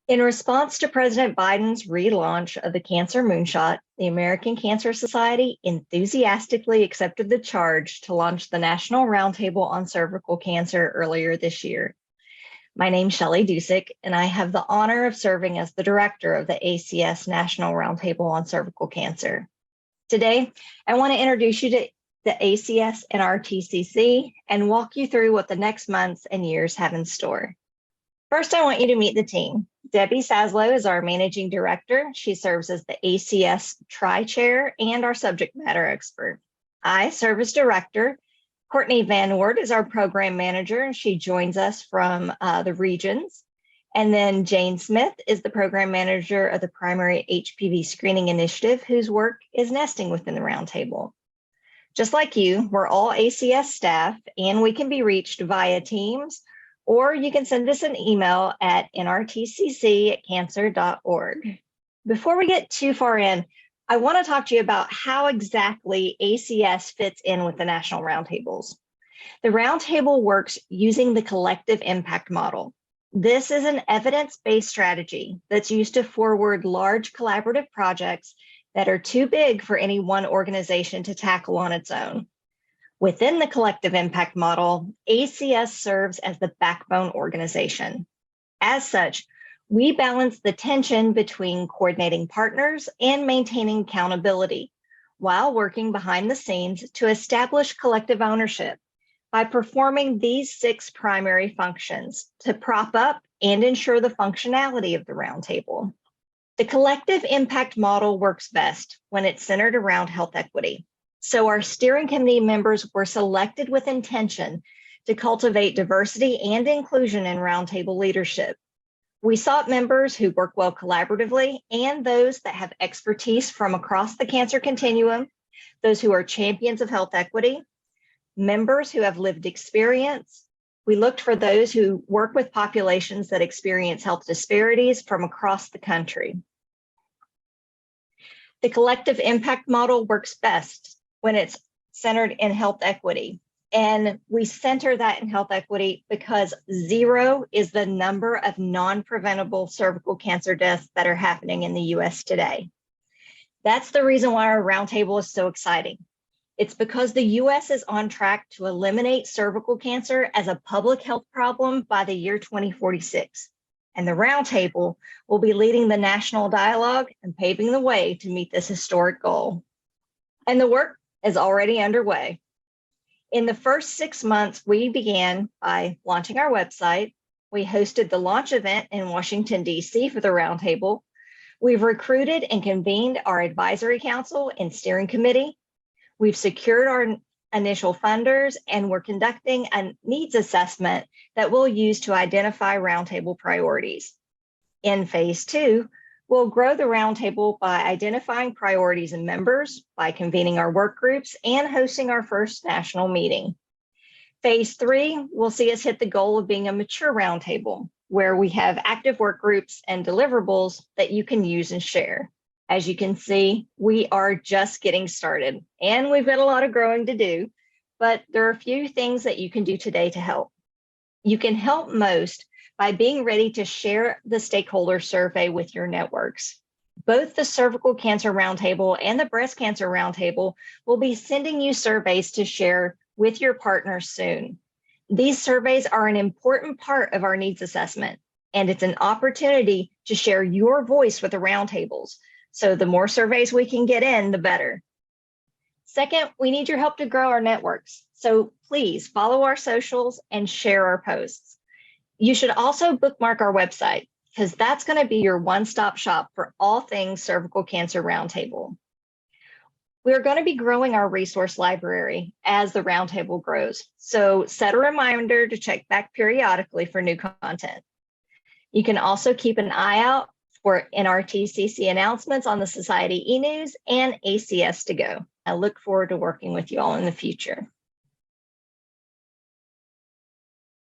In response to President Biden's relaunch of the Cancer Moonshot, the American Cancer Society enthusiastically accepted the charge to launch the National Roundtable on Cervical Cancer earlier this year. My name's Shelley Dusick, and I have the honor of serving as the director of the ACS National Roundtable on Cervical Cancer. Today, I want to introduce you to the ACS NRTCC and walk you through what the next months and years have in store. First, I want you to meet the team. Debbie Saslow is our managing director. She serves as the ACS Tri-Chair and our subject matter expert. I serve as director. Courtney Van Wert is our program manager, and she joins us from the regions. And then Jane Smith is the program manager of the Primary HPV Screening Initiative, whose work is nesting within the Roundtable. Just like you, we're all ACS staff, and we can be reached via Teams, or you can send us an email at nrtcc@cancer.org. Before we get too far in, I want to talk to you about how exactly ACS fits in with the National Roundtables. The Roundtable works using the collective impact model. This is an evidence-based strategy that's used to forward large collaborative projects that are too big for any one organization to tackle on its own. Within the collective impact model, ACS serves as the backbone organization. As such, we balance the tension between coordinating partners and maintaining accountability while working behind the scenes to establish collective ownership by performing these 6 primary functions to prop up and ensure the functionality of the Roundtable. The collective impact model works best when it's centered around health equity. So our steering committee members were selected with intention to cultivate diversity and inclusion in Roundtable leadership. We sought members who work well collaboratively and those that have expertise from across the cancer continuum, those who are champions of health equity, members who have lived experience. We looked for those who work with populations that experience health disparities from across the country. The collective impact model works best when it's centered in health equity. And we center that in health equity because 0 is the number of non-preventable cervical cancer deaths that are happening in the US today. That's the reason why our Roundtable is so exciting. It's because the US is on track to eliminate cervical cancer as a public health problem by the year 2046. And the Roundtable will be leading the national dialogue and paving the way to meet this historic goal. And the work is already underway. In the first 6 months, we began by launching our website. We hosted the launch event in Washington, D.C. for the Roundtable. We've recruited and convened our advisory council and steering committee. We've secured our initial funders, and we're conducting a needs assessment that we'll use to identify Roundtable priorities. In phase 2, we'll grow the Roundtable by identifying priorities and members, by convening our work groups, and hosting our first national meeting. Phase 3 will see us hit the goal of being a mature Roundtable, where we have active work groups and deliverables that you can use and share. As you can see, we are just getting started, and we've got a lot of growing to do, but there are a few things that you can do today to help. You can help most by being ready to share the stakeholder survey with your networks. Both the Cervical Cancer Roundtable and the Breast Cancer Roundtable will be sending you surveys to share with your partners soon. These surveys are an important part of our needs assessment, and it's an opportunity to share your voice with the Roundtables. So the more surveys we can get in, the better. Second, we need your help to grow our networks. So please follow our socials and share our posts. You should also bookmark our website because that's going to be your one-stop shop for all things Cervical Cancer Roundtable. We're going to be growing our resource library as the Roundtable grows. So set a reminder to check back periodically for new content. You can also keep an eye out for NRTCC announcements on the Society e-News and ACS to go. I look forward to working with you all in the future.